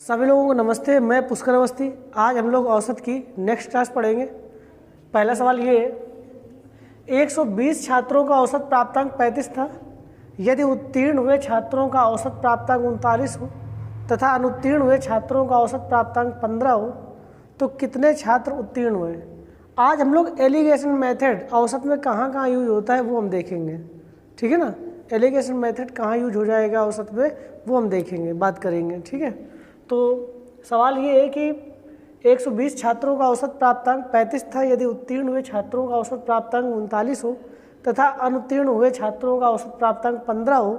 सभी लोगों को नमस्ते। मैं पुष्कर अवस्थी। आज हम लोग औसत की नेक्स्ट क्लास पढ़ेंगे। पहला सवाल ये है, 120 छात्रों का औसत प्राप्तांक 35 था। यदि उत्तीर्ण हुए छात्रों का औसत प्राप्तांक 39 हो तथा अनुत्तीर्ण हुए छात्रों का औसत प्राप्तांक 15 हो तो कितने छात्र उत्तीर्ण हुए। आज हम लोग एलिगेशन मेथड औसत में कहाँ यूज होता है वो हम देखेंगे, ठीक है ना। एलिगेशन मेथड कहाँ यूज हो जाएगा औसत में वो हम देखेंगे, बात करेंगे, ठीक है। तो सवाल ये है कि 120 छात्रों का औसत प्राप्तांक 35 था। यदि उत्तीर्ण हुए छात्रों का औसत प्राप्तांक 39 हो तथा अनुत्तीर्ण हुए छात्रों का औसत प्राप्तांक 15 हो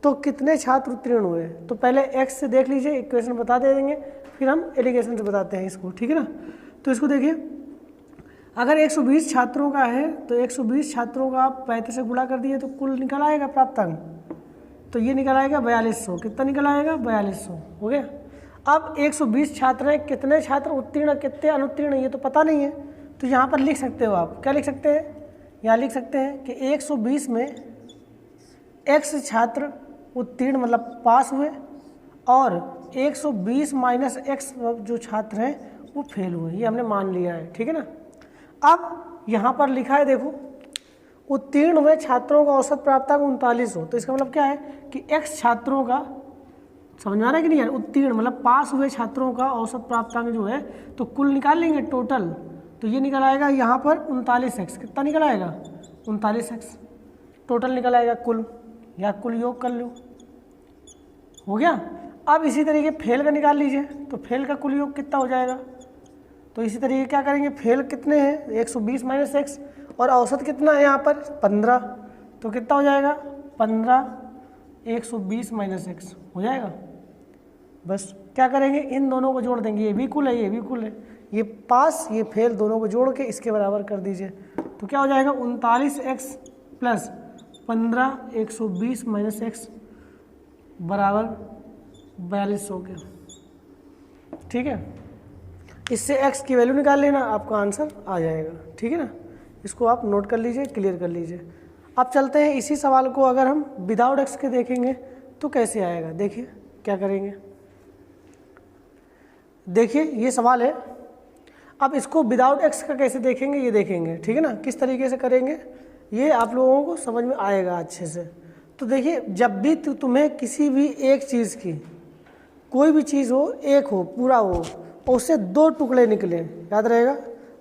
तो कितने छात्र उत्तीर्ण हुए। तो पहले एक्स से देख लीजिए, इक्वेशन बता देंगे, फिर हम एलिगेशन से बताते हैं इसको, ठीक है ना। तो इसको देखिए, अगर 120 छात्रों का है तो 120 छात्रों का आप 35 से गुणा कर दिए तो कुल निकल आएगा प्राप्तांक। तो ये निकल आएगा 4200। कितना निकल आएगा? 4200 हो गया। अब 120 छात्र हैं, कितने छात्र उत्तीर्ण कितने अनुत्तीर्ण ये तो पता नहीं है। तो यहाँ पर लिख सकते हो आप, क्या लिख सकते हैं, यहाँ लिख सकते हैं कि 120 में x छात्र उत्तीर्ण मतलब पास हुए और 120 माइनस x जो छात्र हैं वो फेल हुए, ये हमने मान लिया है, ठीक है ना। अब यहाँ पर लिखा है, देखो, उत्तीर्ण हुए छात्रों का औसत प्राप्तांक 39 हो। तो इसका मतलब क्या है कि x छात्रों का, समझ में आ रहा है कि नहीं यार, उत्तीर्ण मतलब पास हुए छात्रों का औसत प्राप्तांक जो है तो कुल निकाल लेंगे टोटल। तो ये निकल आएगा यहाँ पर 39x। कितना निकल आएगा? 39x टोटल निकल आएगा कुल, या कुल योग कर लो, हो गया। अब इसी तरीके फेल का निकाल लीजिए, तो फेल का कुल योग कितना हो जाएगा। तो इसी तरीके क्या करेंगे, फेल कितने हैं 120 माइनस एक्स और औसत कितना है यहाँ पर 15। तो कितना हो जाएगा 15 120 माइनस एक्स हो जाएगा। बस क्या करेंगे, इन दोनों को जोड़ देंगे, ये भी कुल है ये भी कुल है, ये पास ये फेल दोनों को जोड़ के इसके बराबर कर दीजिए। तो क्या हो जाएगा 39x प्लस 15 120 माइनस एक्स बराबर 4200 के, ठीक है। इससे x की वैल्यू निकाल लेना, आपका आंसर आ जाएगा, ठीक है ना। इसको आप नोट कर लीजिए, क्लियर कर लीजिए। अब चलते हैं इसी सवाल को अगर हम विदाउट x के देखेंगे तो कैसे आएगा। देखिए क्या करेंगे, देखिए ये सवाल है। अब इसको विदाउट x का कैसे देखेंगे ये देखेंगे, ठीक है ना। किस तरीके से करेंगे ये आप लोगों को समझ में आएगा अच्छे से। तो देखिए, जब भी तुम्हें किसी भी एक चीज़ की, कोई भी चीज़ हो, एक हो पूरा हो और उससे दो टुकड़े निकले, याद रहेगा,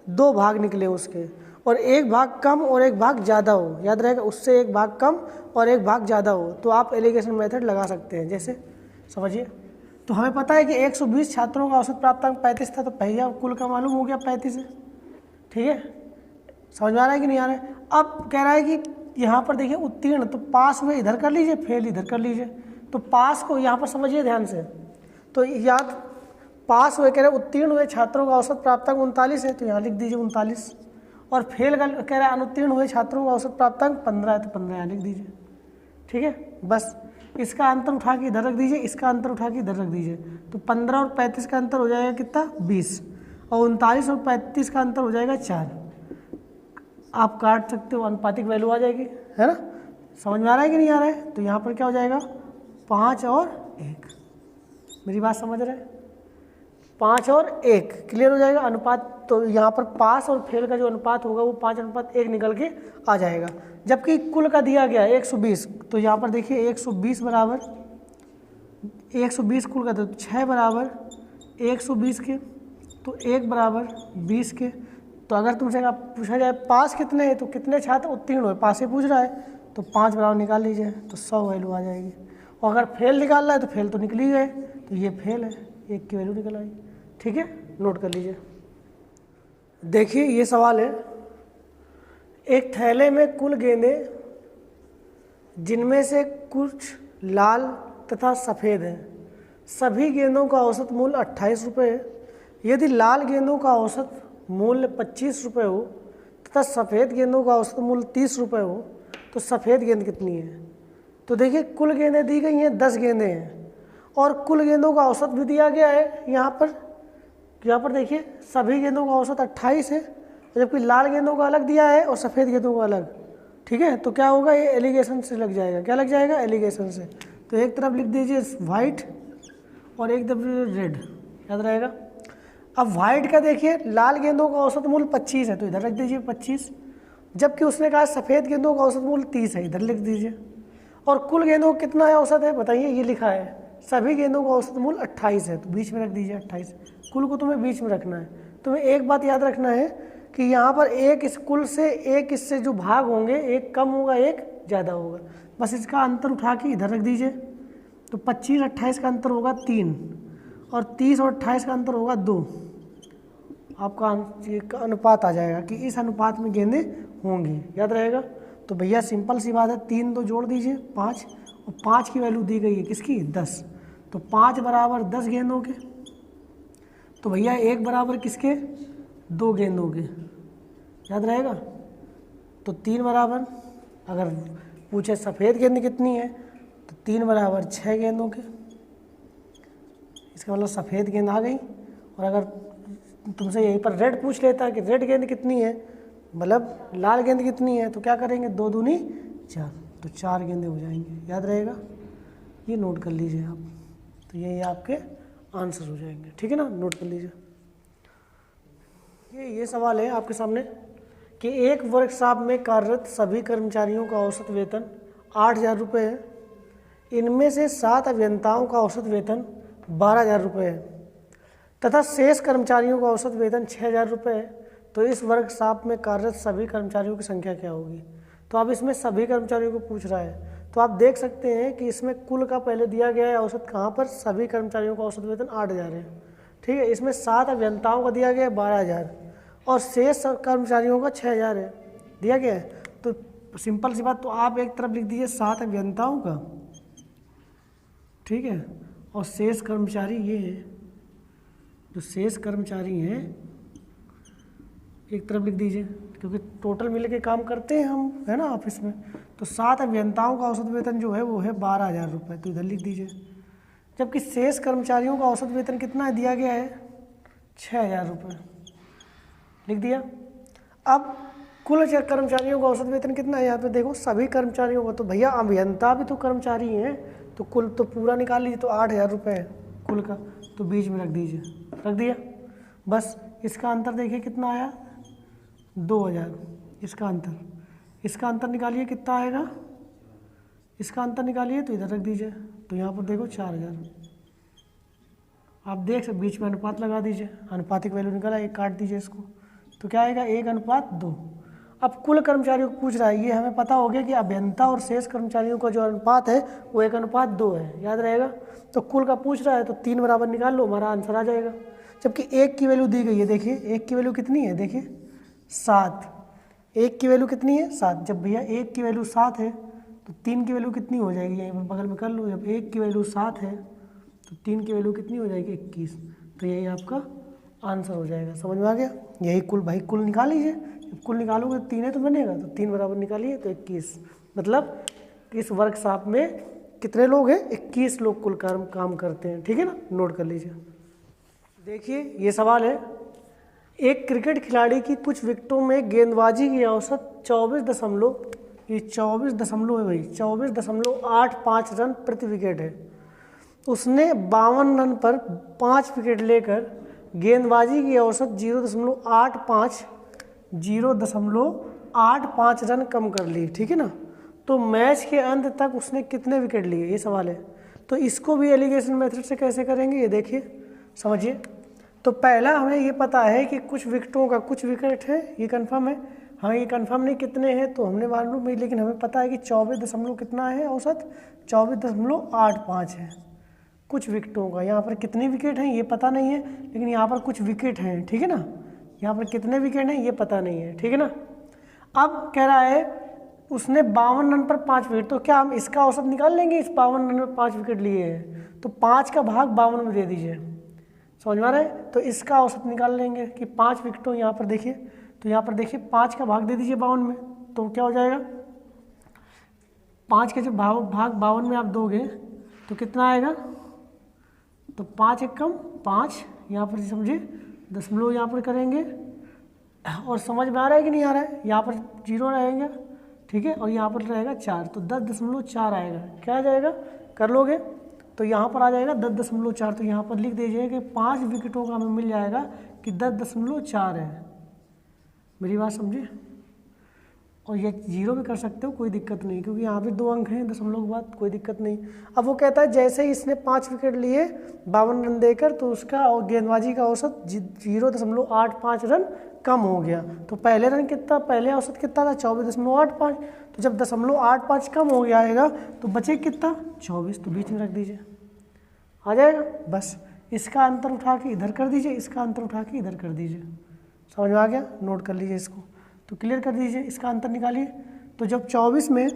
दो भाग निकले उसके, और एक भाग कम और एक भाग ज़्यादा हो, याद रहेगा, उससे एक भाग कम और एक भाग ज़्यादा हो, तो आप एलिगेशन मेथड लगा सकते हैं। जैसे समझिए, तो हमें पता है कि 120 छात्रों का औसत प्राप्तांक 35 था, तो पहले कुल का मालूम हो गया 35 है, ठीक है। समझ में आ रहा है कि नहीं आ रहा है। अब कह रहा है कि यहाँ पर देखिए उत्तीर्ण, तो पास में इधर कर लीजिए, फेल इधर कर लीजिए। तो पास को यहाँ पर समझिए ध्यान से, तो याद पास हुए, कह रहे उत्तीर्ण हुए छात्रों का औसत प्राप्तांक 39 है, तो यहाँ लिख दीजिए 39। और फेल का कह रहा है अनुत्तीर्ण हुए छात्रों का औसत प्राप्तांक 15 है, तो 15 यहाँ लिख दीजिए, ठीक है। बस इसका अंतर उठा के इधर रख दीजिए, इसका अंतर उठा के इधर रख दीजिए। तो 15 और 35 का अंतर हो जाएगा कितना 20, और 39 और 35 का अंतर हो जाएगा 4। आप काट सकते हो, अनुपातिक वैल्यू आ जाएगी, है ना। समझ में आ रहा है कि नहीं आ रहा है। तो यहाँ पर क्या हो जाएगा 5 और 1, मेरी बात समझ रहे हैं, 5 और 1 क्लियर हो जाएगा अनुपात। तो यहाँ पर पास और फेल का जो अनुपात होगा वो 5:1 निकल के आ जाएगा। जबकि कुल का दिया गया 120, तो यहाँ पर देखिए 120 बराबर 120 कुल का, तो 6 बराबर 120 के, तो 1 बराबर 20 के। तो अगर तुमसे पूछा जाए पास कितने हैं तो कितने छात्र उत्तीर्ण हुए, पास से पूछ रहा है, तो 5 बराबर निकाल लीजिए, तो 100 वैल्यू आ जाएगी। और अगर फेल निकालना है तो फेल तो निकल ही गए, तो ये फेल है, 1 की वैल्यू निकल आई, ठीक है, नोट कर लीजिए। देखिए ये सवाल है, एक थैले में कुल गेंदें जिनमें से कुछ लाल तथा सफ़ेद हैं, सभी गेंदों का औसत मूल्य 28 रुपये है। यदि लाल गेंदों का औसत मूल्य 25 रुपये हो तथा सफ़ेद गेंदों का औसत मूल्य 30 रुपये हो तो सफ़ेद गेंद कितनी है। तो देखिए कुल गेंदें दी गई हैं, 10 गेंदें हैं, और कुल गेंदों का औसत भी दिया गया है। यहाँ पर देखिए सभी गेंदों का औसत 28 है, जबकि लाल गेंदों का अलग दिया है और सफ़ेद गेंदों का अलग, ठीक है। तो क्या होगा, ये एलिगेशन से लग जाएगा, क्या लग जाएगा, एलिगेशन से। तो एक तरफ लिख दीजिए वाइट और एक दबी रेड, याद रहेगा। अब वाइट का देखिए, लाल गेंदों का औसत मूल्य 25 है तो इधर रख दीजिए 25, जबकि उसने कहा सफ़ेद गेंदों का औसत मूल्य 30 है, इधर लिख दीजिए। और कुल गेंदों का कितना है औसत है बताइए, ये लिखा है सभी गेंदों का औसत मूल्य 28 है तो बीच में रख दीजिए 28। कुल को तुम्हें बीच में रखना है। तुम्हें एक बात याद रखना है कि यहाँ पर एक इस कुल से एक इससे जो भाग होंगे, एक कम होगा एक ज़्यादा होगा, बस इसका अंतर उठा के इधर रख दीजिए। तो 25 28 का अंतर होगा 3 और 30 और 28 का अंतर होगा 2। आपका ये अनुपात आ जाएगा कि इस अनुपात में गेंदें होंगी, याद रहेगा। तो भैया सिंपल सी बात है, 3 2 जोड़ दीजिए 5 और 5 की वैल्यू दी गई है किसकी 10, तो 5 बराबर 10 गेंदों के। तो भैया 1 बराबर किसके 2 गेंदों के, याद रहेगा। तो 3 बराबर, अगर पूछे सफ़ेद गेंद कितनी है तो 3 बराबर 6 गेंदों के, इसका मतलब सफ़ेद गेंद आ गई। और अगर तुमसे यहीं पर रेड पूछ लेता कि रेड गेंद कितनी है, मतलब लाल गेंद कितनी है, तो क्या करेंगे 2 दूनी 4, तो 4 गेंदें हो जाएंगे, याद रहेगा। ये नोट कर लीजिए आप, तो यही आपके आंसर हो जाएंगे, ठीक है ना, नोट कर लीजिए। ये सवाल है आपके सामने कि एक वर्कशॉप में कार्यरत सभी कर्मचारियों का औसत वेतन 8,000 रुपये है, इनमें से 7 अभियंताओं का औसत वेतन 12,000 रुपये है तथा शेष कर्मचारियों का औसत वेतन 6,000 रुपये है। तो इस वर्कशॉप में कार्यरत सभी कर्मचारियों की संख्या क्या होगी। तो अब इसमें सभी कर्मचारियों को पूछ रहा है, तो आप देख सकते हैं कि इसमें कुल का पहले दिया गया है औसत, कहाँ पर सभी कर्मचारियों का औसत वेतन 8,000 है, ठीक है। इसमें 7 अभियंताओं का दिया गया है 12,000 और शेष कर्मचारियों का 6,000 है दिया गया है। तो सिंपल सी बात, तो आप एक तरफ लिख दीजिए 7 अभियंताओं का, ठीक है, और शेष कर्मचारी ये है, जो शेष कर्मचारी हैं एक तरफ लिख दीजिए, क्योंकि टोटल मिल के काम करते हैं हम, है ना, ऑफिस में। तो 7 अभियंताओं का औसत वेतन जो है वो है 12,000 रुपये, तो इधर लिख दीजिए। जबकि शेष कर्मचारियों का औसत वेतन कितना है दिया गया है 6,000 रुपये, लिख दिया। अब कुल कर्मचारियों का औसत वेतन कितना है, यहाँ पे देखो सभी कर्मचारियों का, तो भैया अभियंता भी तो कर्मचारी हैं, तो कुल तो पूरा निकाल लीजिए, तो 8,000 रुपये है कुल का, तो बीच में रख दीजिए, रख दिया। बस इसका अंतर देखिए कितना आया 2,000, इसका अंतर निकालिए कितना आएगा, इसका अंतर निकालिए तो इधर रख दीजिए, तो यहाँ पर देखो 4,000। आप देख सकते बीच में अनुपात लगा दीजिए, अनुपातिक वैल्यू निकाला, 1 काट दीजिए इसको, तो क्या आएगा 1:2। अब कुल कर्मचारियों को पूछ रहा है, ये हमें पता हो गया कि अभियंता और शेष कर्मचारियों का जो अनुपात है वो 1:2 है, याद रहेगा। तो कुल का पूछ रहा है तो 3 बराबर निकाल लो, हमारा आंसर आ जाएगा। जबकि 1 की वैल्यू दी गई है, देखिए 1 की वैल्यू कितनी है, देखिए 7, 1 की वैल्यू कितनी है 7। जब भैया 1 की वैल्यू 7 है तो 3 की वैल्यू कितनी हो जाएगी, यहीं पर बगल में कर लो। जब 1 की वैल्यू 7 है तो 3 की वैल्यू कितनी हो जाएगी 21, तो यही आपका आंसर हो जाएगा। समझ में आ गया। यही कुल, भाई कुल निकाल लीजिए, जब कुल निकालोगे तो 3 है तो बनेगा, तो 3 बराबर निकालिए तो 21, मतलब इस वर्कशॉप में कितने लोग हैं 21 लोग कुल काम करते हैं, ठीक है ना, नोट कर लीजिए। देखिए ये सवाल है, एक क्रिकेट खिलाड़ी की कुछ विकेटों में गेंदबाजी की औसत 24.85 रन प्रति विकेट है। उसने 52 रन पर 5 विकेट लेकर गेंदबाजी की औसत 0.85 रन कम कर ली, ठीक है ना। तो मैच के अंत तक उसने कितने विकेट लिए, ये सवाल है। तो इसको भी एलिगेशन मेथड से कैसे करेंगे, ये देखिए समझिए। तो पहला हमें ये पता है कि कुछ विकेटों का कुछ विकेट है, ये कंफर्म है, हमें ये कंफर्म नहीं कितने हैं तो हमने मालूम नहीं, लेकिन हमें पता है कि 24 कितना है औसत 24.85 है कुछ विकेटों का। यहाँ पर कितनी विकेट हैं ये पता नहीं है, लेकिन यहाँ पर कुछ विकेट हैं, ठीक है ना। यहाँ पर कितने विकेट हैं ये पता नहीं है, ठीक है ना। अब कह रहा है उसने 52 रन पर 5 विकेट, तो क्या हम इसका औसत निकाल लेंगे, इस 52 रन पर 5 विकेट लिए हैं तो 5 का भाग 52 में दे दीजिए, समझ में आ रहा है। तो इसका औसत निकाल लेंगे कि 5 विकेटों, यहाँ पर देखिए, तो यहाँ पर देखिए 5 का भाग दे दीजिए 52 में, तो क्या हो जाएगा 5 के जब भाग 52 में आप दोगे तो कितना आएगा, तो 5 एकम 5, यहाँ पर समझिए दशमलव यहाँ पर करेंगे, और समझ में आ रहा है कि नहीं आ रहा है, यहाँ पर 0 रहेगा, ठीक है, और यहाँ पर रहेगा 4, तो 10.4 आएगा, क्या आ जाएगा कर लोगे तो यहाँ पर आ जाएगा 10.4। तो यहाँ पर लिख दीजिए कि 5 विकेटों का हमें मिल जाएगा कि 10.4 है। मेरी बात समझे? और ये 0 भी कर सकते हो, कोई दिक्कत नहीं, क्योंकि यहाँ पे 2 अंक हैं दशमलव के बाद, कोई दिक्कत नहीं। अब वो कहता है जैसे ही इसने 5 विकेट लिए 52 रन देकर, तो उसका और गेंदबाजी का औसत 0.85 रन कम हो गया। तो पहले रन कितना, पहले औसत कितना था 24.85। तो जब 0.85 कम हो गया आएगा तो बचे कितना 24, तो बीच में रख दीजिए, आ जाएगा। बस इसका अंतर उठा के इधर कर दीजिए, इसका अंतर उठा के इधर कर दीजिए। समझ में आ गया? नोट कर लीजिए इसको, तो क्लियर कर दीजिए, इसका अंतर निकालिए। तो जब 24 में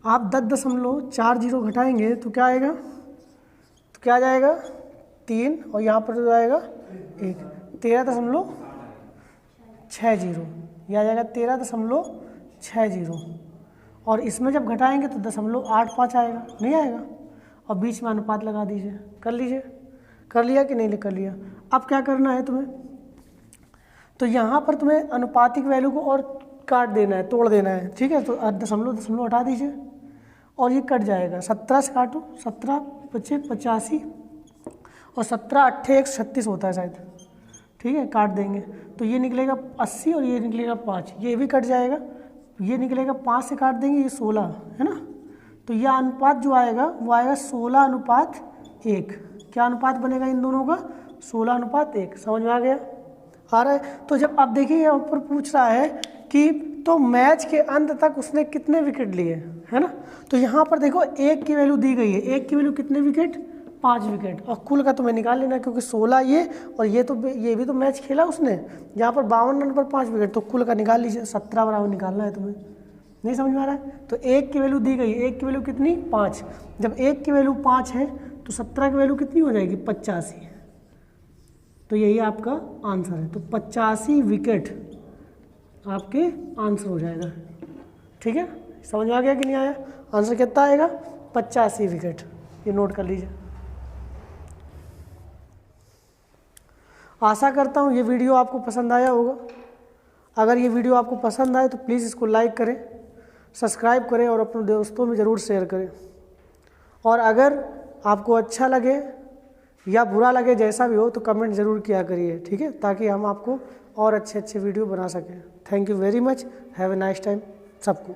आप 10.40 घटाएंगे तो क्या आएगा, तो क्या आ जाएगा 3, और यहाँ पर जो आएगा 1, 13.60, यह आ जाएगा 13.60। और इसमें जब घटाएंगे तो 0.85 आएगा, नहीं आएगा। और बीच में अनुपात लगा दीजिए, कर लीजिए। कर लिया कि नहीं कर लिया? अब क्या करना है तुम्हें, तो यहाँ पर तुम्हें अनुपातिक वैल्यू को और काट देना है, तोड़ देना है, ठीक है। तो दशमलव हटा दीजिए और ये कट जाएगा। 17 से काटो, 17 बचे 85 और 17 8 136 होता है शायद, ठीक है। काट देंगे तो ये निकलेगा 80 और ये निकलेगा 5, ये भी कट जाएगा। ये निकलेगा 5 से काट देंगे, ये 16 है ना। तो यह अनुपात जो आएगा वो आएगा 16:1। क्या अनुपात बनेगा इन दोनों का? 16:1। समझ में आ गया? आ रहा है? तो जब आप देखिए यहाँ पर पूछ रहा है कि तो मैच के अंत तक उसने कितने विकेट लिए, है ना। तो यहाँ पर देखो 1 की वैल्यू दी गई है, 1 की वैल्यू कितने विकेट, 5 विकेट। और कुल का तुम्हें निकाल लेना, क्योंकि 16 ये और ये तो ये भी तो मैच खेला उसने, यहाँ पर 52 रन पर 5 विकेट, तो कुल का निकाल लीजिए। 17 बराबर निकालना है तुम्हें, नहीं समझ में आ रहा है? तो 1 की वैल्यू दी गई, 1 की वैल्यू कितनी 5। जब 1 की वैल्यू 5 है तो 17 की वैल्यू कितनी हो जाएगी 85। तो यही आपका आंसर है। तो 85 विकेट आपके आंसर हो जाएगा, ठीक है। समझ में आ गया कि नहीं आया? आंसर कितना आएगा 85 विकेट, ये नोट कर लीजिए। आशा करता हूँ ये वीडियो आपको पसंद आया होगा। अगर ये वीडियो आपको पसंद आए तो प्लीज़ इसको लाइक करें, सब्सक्राइब करें और अपने दोस्तों में ज़रूर शेयर करें। और अगर आपको अच्छा लगे या बुरा लगे, जैसा भी हो, तो कमेंट ज़रूर किया करिए, ठीक है, ताकि हम आपको और अच्छे अच्छे वीडियो बना सकें। Thank you very much, have a nice time सबको।